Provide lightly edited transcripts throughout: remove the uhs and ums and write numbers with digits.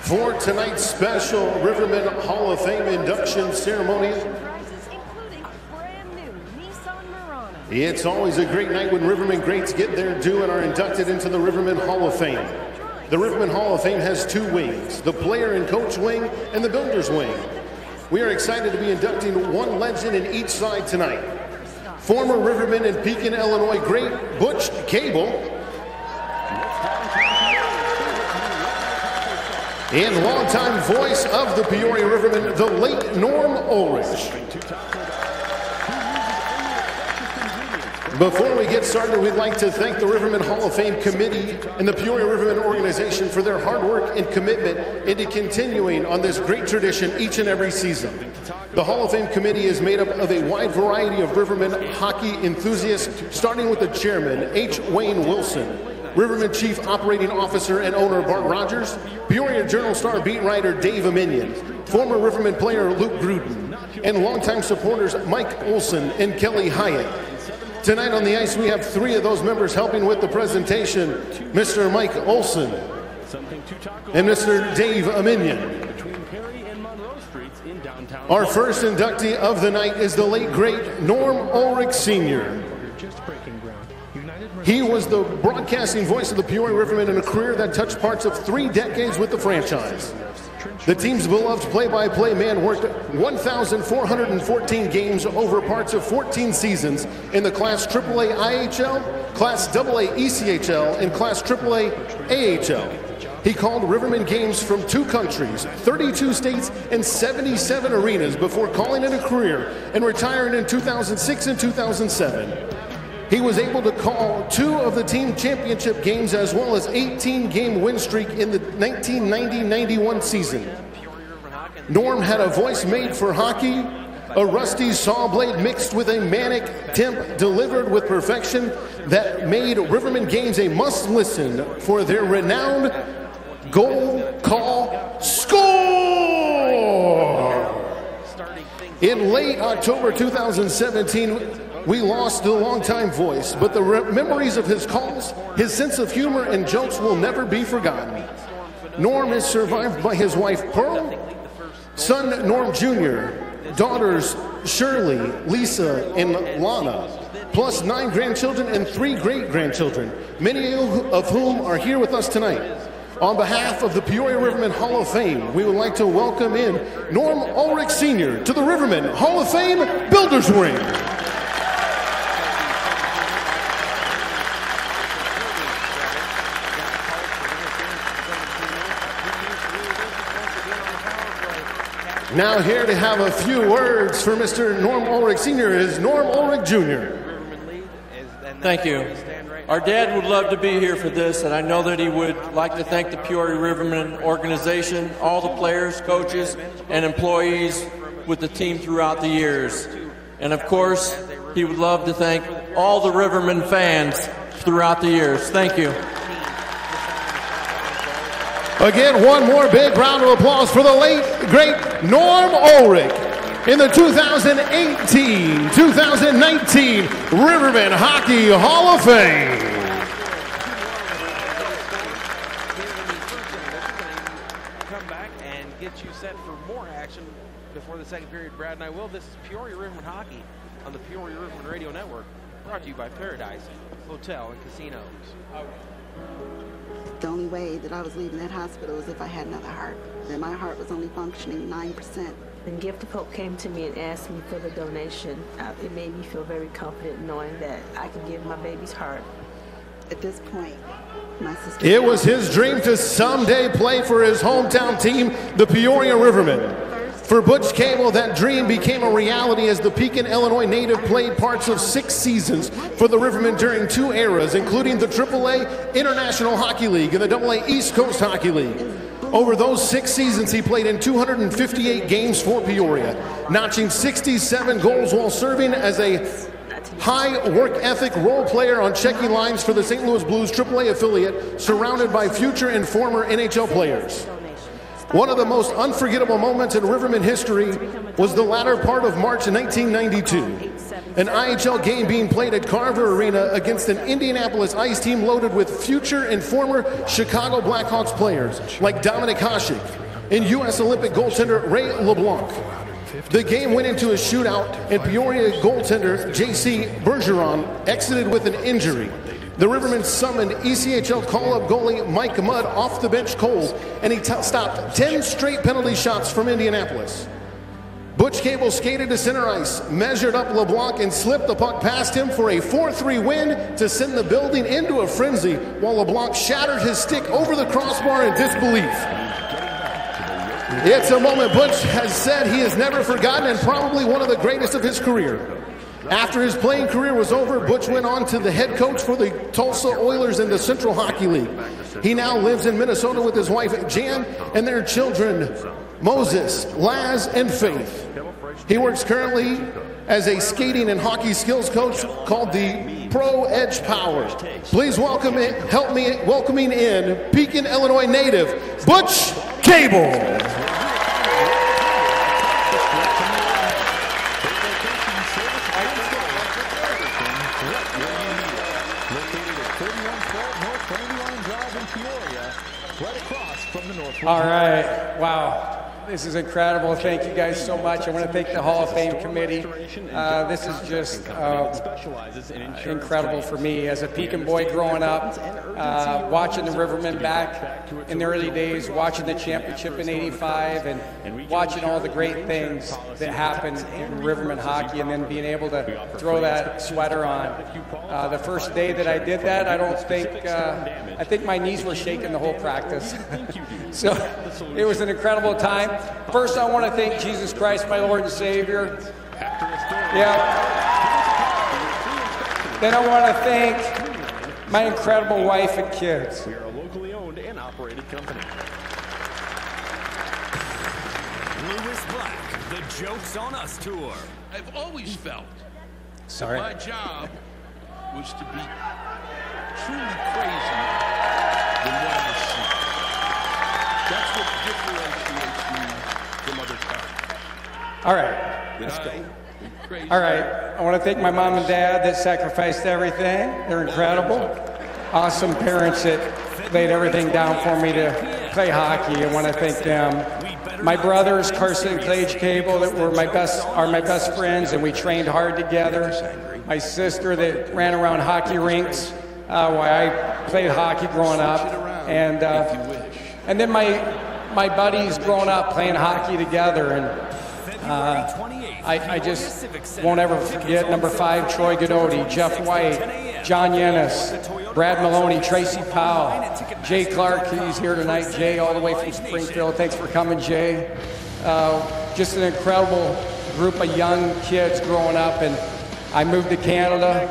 For tonight's special Rivermen Hall of Fame induction ceremony, it's always a great night when Rivermen greats get their due and are inducted into the Rivermen Hall of Fame. The Rivermen Hall of Fame has two wings, the player and coach wing and the builder's wing. We are excited to be inducting one legend in each side tonight. Former Rivermen and Pekin, Illinois great Butch Kaebel, and longtime voice of the Peoria Rivermen, the late Norm Ulrich. Before we get started, we'd like to thank the Rivermen Hall of Fame Committee and the Peoria Rivermen organization for their hard work and commitment into continuing on this great tradition each and every season. The Hall of Fame Committee is made up of a wide variety of Rivermen hockey enthusiasts, starting with the chairman, H. Wayne Wilson, Rivermen Chief Operating Officer and owner Bart Rogers, Peoria Journal-Star beat writer Dave Aminian, former Rivermen player Luke Gruden, and longtime supporters Mike Olson and Kelly Hyatt. Tonight on the ice we have three of those members helping with the presentation, Mr. Mike Olson and Mr. Dave Aminian. Our first inductee of the night is the late great Norm Ulrich Sr. He was the broadcasting voice of the Peoria Rivermen in a career that touched parts of 3 decades with the franchise. The team's beloved play-by-play man worked 1,414 games over parts of 14 seasons in the Class AAA IHL, Class AA ECHL, and Class AAA AHL. He called Rivermen games from 2 countries, 32 states, and 77 arenas before calling it a career and retiring in 2006 and 2007. He was able to call 2 of the team championship games as well as 18-game win streak in the 1990-91 season. Norm had a voice made for hockey, a rusty saw blade mixed with a manic temp delivered with perfection that made Rivermen games a must-listen for their renowned goal call score! In late October 2017, we lost a longtime voice, but the memories of his calls, his sense of humor, and jokes will never be forgotten. Norm is survived by his wife, Pearl, son, Norm Jr., daughters, Shirley, Lisa, and Lana, plus 9 grandchildren and 3 great-grandchildren, many of whom are here with us tonight. On behalf of the Peoria Rivermen Hall of Fame, we would like to welcome in Norm Ulrich Sr. to the Rivermen Hall of Fame Builders Ring. Now here to have a few words for Mr. Norm Ulrich Sr. is Norm Ulrich Jr. Thank you. Our dad would love to be here for this, and I know that he would like to thank the Peoria Rivermen organization, all the players, coaches, and employees with the team throughout the years. And of course, he would love to thank all the Rivermen fans throughout the years. Thank you. Again, one more big round of applause for the late, great Norm Ulrich in the 2018-2019 Rivermen Hockey Hall of Fame. Come back and get you set for more action before the second period. Brad and I will. This is Peoria Rivermen Hockey on the Peoria Rivermen Radio Network, brought to you by Paradise Hotel and Casinos. The only way that I was leaving that hospital was if I had another heart. Then my heart was only functioning 9%. When Gift of Hope came to me and asked me for the donation, it made me feel very confident knowing that I could give my baby's heart. At this point, my sister... It was his dream to someday play for his hometown team, the Peoria Rivermen. For Butch Kaebel, that dream became a reality as the Pekin, Illinois native played parts of 6 seasons for the Rivermen during 2 eras, including the AAA International Hockey League and the AA East Coast Hockey League. Over those 6 seasons, he played in 258 games for Peoria, notching 67 goals while serving as a high work ethic role player on checking lines for the St. Louis Blues AAA affiliate, surrounded by future and former NHL players. One of the most unforgettable moments in Rivermen history was the latter part of March 1992. An IHL game being played at Carver Arena against an Indianapolis Ice team loaded with future and former Chicago Blackhawks players like Dominic Hasek and U.S. Olympic goaltender Ray LeBlanc. The game went into a shootout, and Peoria goaltender J.C. Bergeron exited with an injury. The Rivermen summoned ECHL call-up goalie Mike Mudd off the bench cold, and he stopped 10 straight penalty shots from Indianapolis. Butch Kaebel skated to center ice, measured up LeBlanc, and slipped the puck past him for a 4-3 win to send the building into a frenzy, while LeBlanc shattered his stick over the crossbar in disbelief. It's a moment Butch has said he has never forgotten, and probably one of the greatest of his career. After his playing career was over, Butch went on to the head coach for the Tulsa Oilers in the Central Hockey League. He now lives in Minnesota with his wife Jan and their children Moses, Laz, and Faith. He works currently as a skating and hockey skills coach called the Pro Edge Power. Please help me welcoming in Pekin, Illinois native Butch Kaebel. All right. Wow. This is incredible. Thank you guys so much. I want to thank the Hall of Fame committee. This is just incredible for me as a Pekin boy growing up, watching the Rivermen back in the early days, watching the championship in '85, and watching all the great things that happened in Rivermen hockey, and then being able to throw that sweater on. The first day that I did that, I think my knees were shaking the whole practice. So it was an incredible time. First, I want to thank Jesus Christ, my Lord and Savior. Yeah. Then I want to thank my incredible wife and kids. We are a locally owned and operated company. Lewis Black, the Joke's on Us tour. I've always felt Sorry. my job was to be truly crazy than what I see. That's what differentiates me from other times. All right. Let's go. All right. I want to thank my mom and dad that sacrificed everything. They're incredible. Awesome parents that laid everything down for me to play hockey. I want to thank them. My brothers, Carson and Clay Kaebel, that are my best friends, and we trained hard together. My sister that ran around hockey rinks while I played hockey growing up. And then my buddies growing up playing hockey together, and I just won't ever forget number 5 Troy Godoti, Jeff White, John Yennis, Brad Maloney, Tracy Powell, Jay Clark. He's here tonight. Jay, all the way from Springfield. Thanks for coming, Jay. Just an incredible group of young kids growing up, and I moved to Canada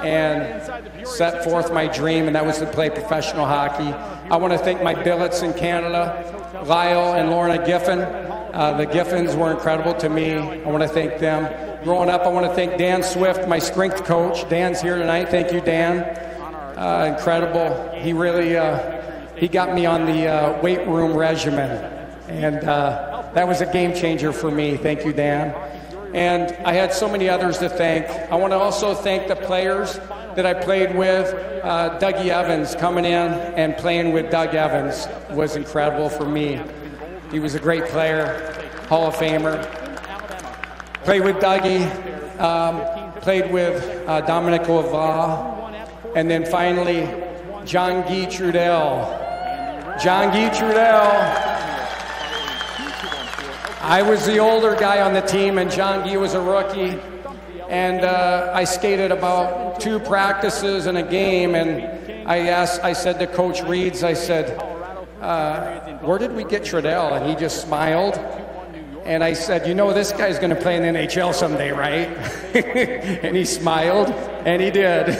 and set forth my dream, and that was to play professional hockey. I want to thank my billets in Canada, Lyle and Lorna Giffen. The Giffens were incredible to me. I want to thank them. Growing up, I want to thank Dan Swift, my strength coach. Dan's here tonight. Thank you, Dan. Incredible. He really he got me on the weight room regimen, and that was a game changer for me. Thank you, Dan. And I had so many others to thank. I want to also thank the players that I played with. Dougie Evans, coming in and playing with Doug Evans was incredible for me. He was a great player, Hall of Famer. Played with Dougie, played with Dominic Lavoie, and then finally, John Guy Trudell. John Guy Trudell. I was the older guy on the team, and John Guy was a rookie. And I skated about 2 practices in a game, and I said to Coach Reeds, I said, where did we get Trudell? And he just smiled. And I said, you know, this guy's going to play in the NHL someday, right? And he smiled, and he did.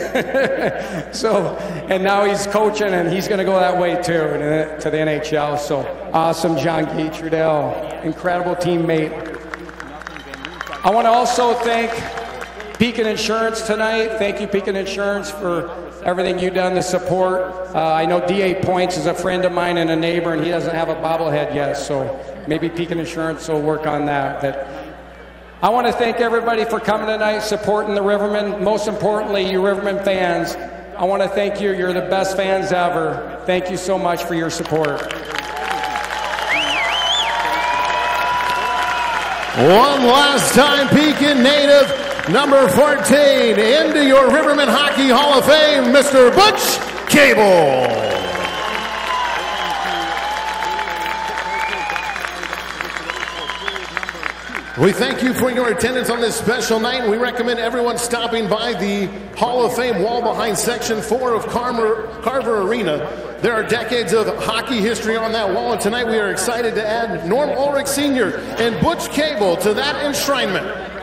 And now he's coaching, and he's going to go that way too, to the NHL. So awesome, John Guy Trudell, incredible teammate. I want to also thank Pekin Insurance tonight. Thank you, Pekin Insurance, for everything you've done to support. I know D.A. Points is a friend of mine and a neighbor, and he doesn't have a bobblehead yet, so maybe Pekin Insurance will work on that. I want to thank everybody for coming tonight, supporting the Rivermen. Most importantly, you Rivermen fans. I want to thank you. You're the best fans ever. Thank you so much for your support. One last time, Pekin native, number 14, into your Rivermen Hockey Hall of Fame, Mr. Butch Kaebel. We thank you for your attendance on this special night, and we recommend everyone stopping by the Hall of Fame wall behind Section 4 of Carver Arena. There are decades of hockey history on that wall, and tonight we are excited to add Norm Ulrich Sr. and Butch Kaebel to that enshrinement.